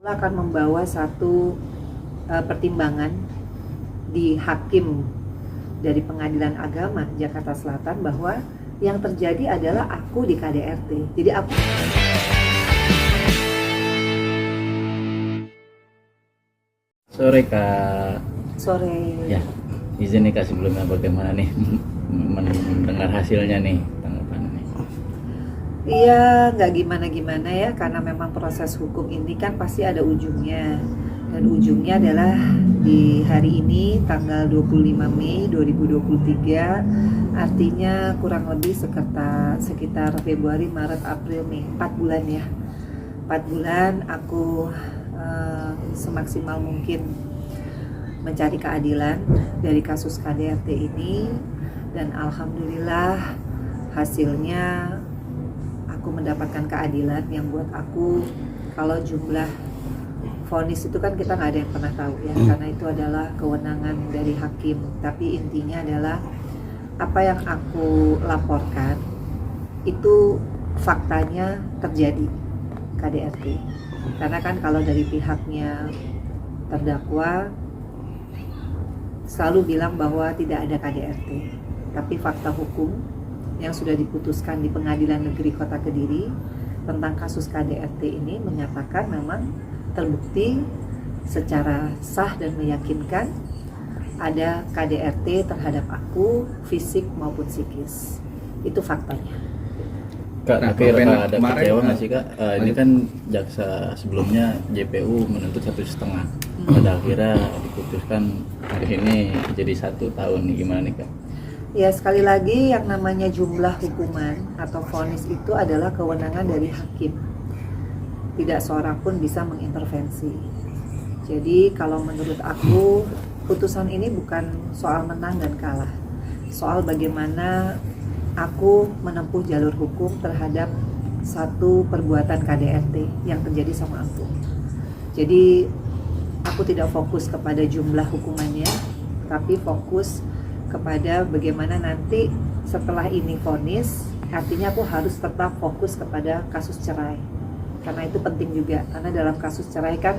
akan membawa satu pertimbangan di hakim dari Pengadilan Agama Jakarta Selatan bahwa yang terjadi adalah aku di KDRT. Jadi aku Sore Kak. sore. Ya, izin nih Kak sebelumnya bagaimana nih mendengar hasilnya nih, tanggapannya nih. Iya, nggak gimana-gimana ya, karena memang proses hukum ini kan pasti ada ujungnya. Dan ujungnya adalah di hari ini, tanggal 25 Mei 2023, artinya kurang lebih sekitar Februari, Maret, April, Mei, 4 bulan ya. 4 bulan aku semaksimal mungkin mencari keadilan dari kasus KDRT ini, dan alhamdulillah hasilnya aku mendapatkan keadilan yang buat aku, kalau jumlah vonis itu kan kita nggak ada yang pernah tahu ya, karena itu adalah kewenangan dari hakim. Tapi intinya adalah apa yang aku laporkan itu faktanya terjadi KDRT. Karena kan kalau dari pihaknya terdakwa selalu bilang bahwa tidak ada KDRT, tapi fakta hukum yang sudah diputuskan di Pengadilan Negeri Kota Kediri tentang kasus KDRT ini menyatakan memang terbukti secara sah dan meyakinkan ada KDRT terhadap aku, fisik maupun psikis. Itu faktanya. Kak, Nah, tapi kemarin- ada kemarin, kecewa nggak sih Kak? Ini kan jaksa sebelumnya JPU menuntut 1,5. Pada akhirnya diputuskan hari ini jadi 1 tahun nih, gimana nih Kak? Ya, sekali lagi yang namanya jumlah hukuman atau vonis itu adalah kewenangan dari hakim. Tidak seorang pun bisa mengintervensi. Jadi kalau menurut aku, putusan ini bukan soal menang dan kalah. Soal bagaimana aku menempuh jalur hukum terhadap satu perbuatan KDRT yang terjadi sama aku. Jadi aku tidak fokus kepada jumlah hukumannya, tapi fokus kepada bagaimana nanti setelah ini vonis, artinya aku harus tetap fokus kepada kasus cerai. Karena itu penting juga, karena dalam kasus cerai kan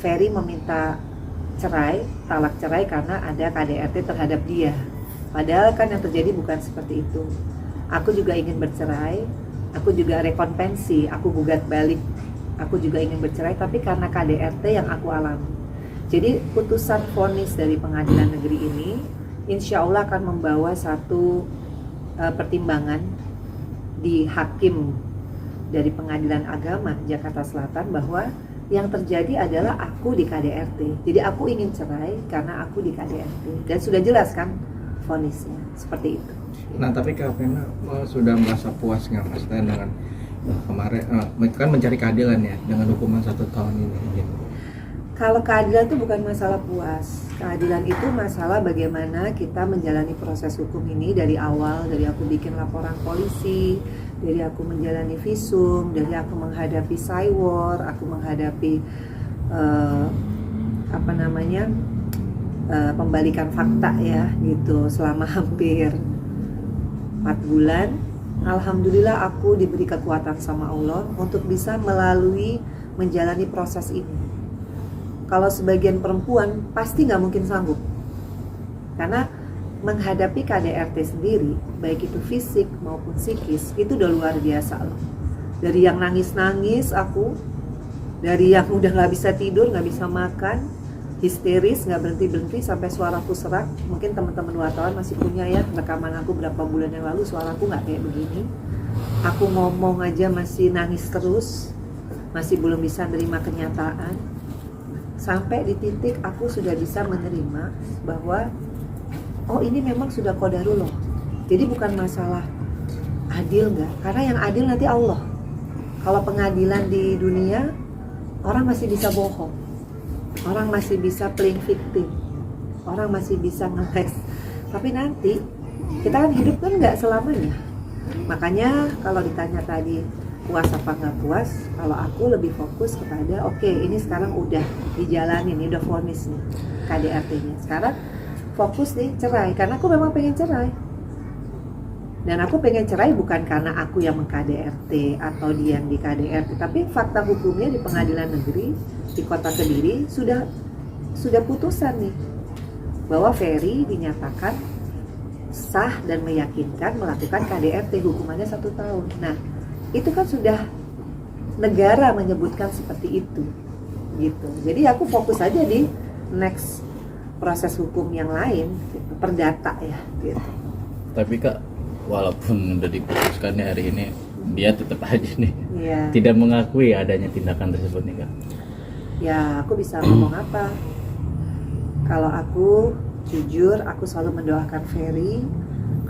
Ferry meminta cerai, talak cerai karena ada KDRT terhadap dia. Padahal kan yang terjadi bukan seperti itu. Aku juga ingin bercerai, aku juga rekonvensi, aku gugat balik, aku juga ingin bercerai, tapi karena KDRT yang aku alami. Jadi putusan vonis dari pengadilan negeri ini insya Allah akan membawa satu pertimbangan di hakim dari Pengadilan Agama Jakarta Selatan bahwa yang terjadi adalah aku di KDRT. Jadi aku ingin cerai karena aku di KDRT. Dan sudah jelas kan vonisnya seperti itu. Nah, tapi Kak Vena sudah merasa puas nggak Mas dengan kemarin kan mencari keadilan ya dengan hukuman 1 tahun ini gitu. Kalau keadilan itu bukan masalah puas. Keadilan itu masalah bagaimana kita menjalani proses hukum ini dari awal, dari aku bikin laporan polisi, dari aku menjalani visum, dari aku menghadapi cywar, aku menghadapi pembalikan fakta ya gitu selama hampir 4 bulan. Alhamdulillah aku diberi kekuatan sama Allah untuk bisa melalui menjalani proses ini. Kalau sebagian perempuan pasti nggak mungkin sanggup, karena menghadapi KDRT sendiri, baik itu fisik maupun psikis, itu udah luar biasa loh. Dari yang nangis-nangis aku, dari yang udah nggak bisa tidur, nggak bisa makan, histeris, nggak berhenti-berhenti sampai suaraku serak. Mungkin teman-teman wartawan masih punya ya rekaman aku berapa bulan yang lalu, suaraku nggak kayak begini. Aku ngomong aja masih nangis terus, masih belum bisa menerima kenyataan. Sampai di titik aku sudah bisa menerima bahwa oh ini memang sudah qadarullah. Jadi bukan masalah adil nggak, karena yang adil nanti Allah. Kalau pengadilan di dunia, orang masih bisa bohong, orang masih bisa playing victim, orang masih bisa ngeles. Tapi nanti kita kan hidup kan nggak selamanya. Makanya kalau ditanya tadi puas apa nggak puas, kalau aku lebih fokus kepada oke, ini sekarang udah dijalanin, ini udah vonis nih KDRT-nya. Sekarang fokus nih cerai, karena aku memang pengen cerai. Dan aku pengen cerai bukan karena aku yang meng-KDRT atau dia yang di KDRT, tapi fakta hukumnya di pengadilan negeri di Kota Kediri sudah putusan nih bahwa Ferry dinyatakan sah dan meyakinkan melakukan KDRT, hukumannya 1 tahun. Nah, itu kan sudah negara menyebutkan seperti itu, gitu. Jadi aku fokus aja di next proses hukum yang lain, gitu, perdata ya, gitu. Tapi Kak, walaupun udah diputuskan hari ini, dia tetap aja nih Iya. tidak mengakui adanya tindakan tersebut nih Kak. Ya, aku bisa ngomong apa? Kalau aku jujur, aku selalu mendoakan Ferry,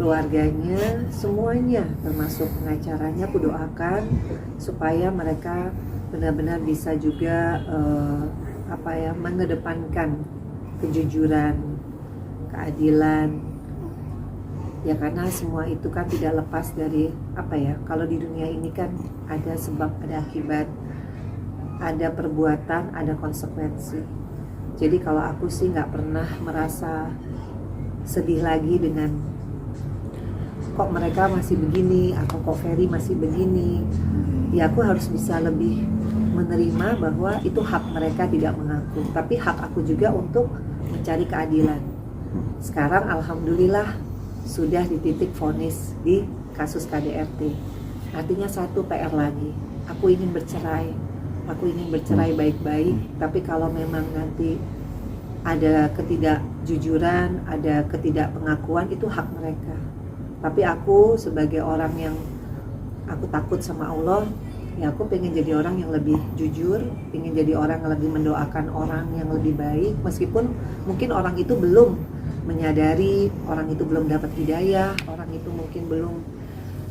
keluarganya, semuanya, termasuk pengacaranya, aku doakan supaya mereka benar-benar bisa juga mengedepankan kejujuran, keadilan. Ya karena semua itu kan tidak lepas dari kalau di dunia ini kan ada sebab, ada akibat, ada perbuatan, ada konsekuensi. Jadi kalau aku sih nggak pernah merasa sedih lagi dengan kok mereka masih begini atau kok Ferry masih begini. Ya aku harus bisa lebih menerima bahwa itu hak mereka tidak mengaku, tapi hak aku juga untuk mencari keadilan. Sekarang alhamdulillah sudah di titik vonis di kasus KDRT. Artinya satu PR lagi. Aku ingin bercerai baik-baik, tapi kalau memang nanti ada ketidakjujuran, ada ketidakpengakuan, itu hak mereka. Tapi aku sebagai orang yang aku takut sama Allah, ya aku pengen jadi orang yang lebih jujur, pengen jadi orang yang lebih mendoakan orang yang lebih baik, meskipun mungkin orang itu belum menyadari, orang itu belum dapat hidayah, orang itu mungkin belum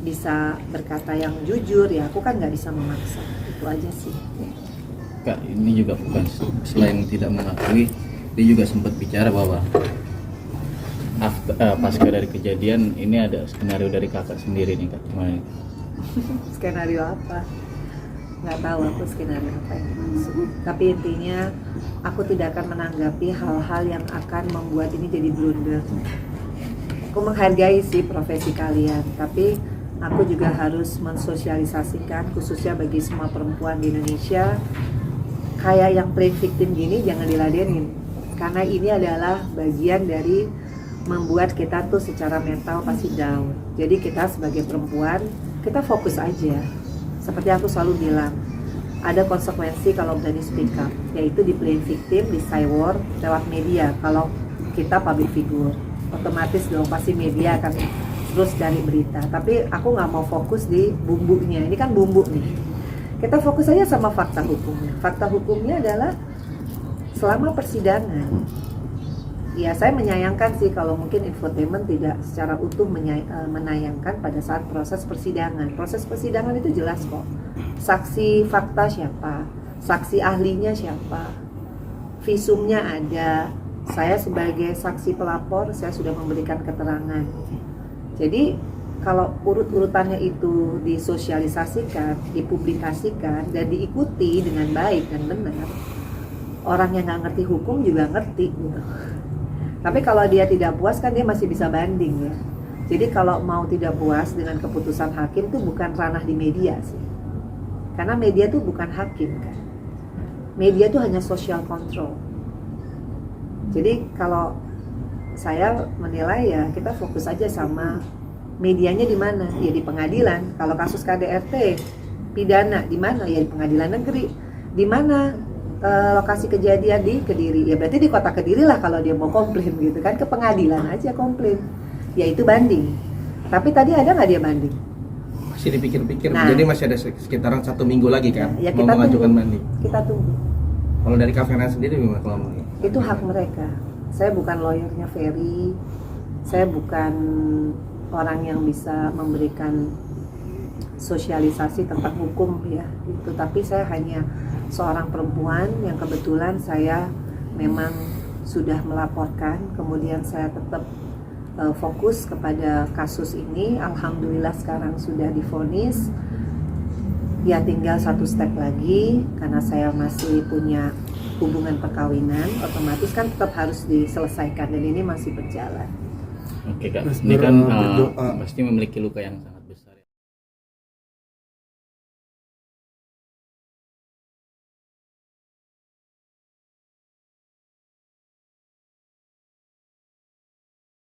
bisa berkata yang jujur, ya aku kan nggak bisa memaksa. Itu aja sih. Kak, ini juga bukan selain tidak mengakui, dia juga sempat bicara bahwa pasca dari kejadian ini ada skenario dari kakak sendiri nih Kak. Gimana? Skenario apa? Nggak tahu aku skenario apa yang dimaksud. Tapi intinya aku tidak akan menanggapi hal-hal yang akan membuat ini jadi blunder. Aku menghargai sih profesi kalian, tapi aku juga harus mensosialisasikan, khususnya bagi semua perempuan di Indonesia, kayak yang play victim gini jangan diladenin, karena ini adalah bagian dari membuat kita tuh secara mental pasti down. Jadi kita sebagai perempuan, kita fokus aja. Seperti aku selalu bilang, ada konsekuensi kalau berani speak up, yaitu di playing victim, di cyber, lewat media. Kalau kita public figure, otomatis dong pasti media akan terus cari berita. Tapi aku nggak mau fokus di bumbunya. Ini kan bumbu nih. Kita fokus aja sama fakta hukumnya. Fakta hukumnya adalah selama persidangan, ya saya menyayangkan sih kalau mungkin infotainment tidak secara utuh menayangkan pada saat proses persidangan. Proses persidangan itu jelas kok. Saksi fakta siapa, saksi ahlinya siapa, visumnya ada. Saya sebagai saksi pelapor, saya sudah memberikan keterangan. Jadi kalau urut-urutannya itu disosialisasikan, dipublikasikan, dan diikuti dengan baik dan benar, orang yang nggak ngerti hukum juga ngerti gitu. Tapi kalau dia tidak puas kan dia masih bisa banding ya. Jadi kalau mau tidak puas dengan keputusan hakim itu bukan ranah di media sih. Karena media itu bukan hakim kan. Media itu hanya social control. Jadi kalau saya menilai ya kita fokus aja sama medianya di mana? Ya di pengadilan. Kalau kasus KDRT pidana di mana? Ya di pengadilan negeri. Di mana lokasi kejadian? Di Kediri. Ya berarti di kota Kediri lah kalau dia mau komplain gitu kan, ke pengadilan aja komplain. Ya itu banding. Tapi tadi ada nggak dia banding? Masih dipikir-pikir. Nah, jadi masih ada sekitaran 1 minggu lagi kan ya mau kita mengajukan tunggu. banding. Kita tunggu. Kalau dari Kavena sendiri gimana kalau mau? Itu hak mereka. Saya bukan lawyernya Ferry. Saya bukan orang yang bisa memberikan sosialisasi tentang hukum ya itu, tapi saya hanya seorang perempuan yang kebetulan saya memang sudah melaporkan, kemudian saya tetap fokus kepada kasus ini. Alhamdulillah sekarang sudah divonis, ya tinggal 1 step lagi karena saya masih punya hubungan perkawinan, otomatis kan tetap harus diselesaikan dan ini masih berjalan. Oke kak, Terus ini kan berdoa. pasti memiliki luka yang sangat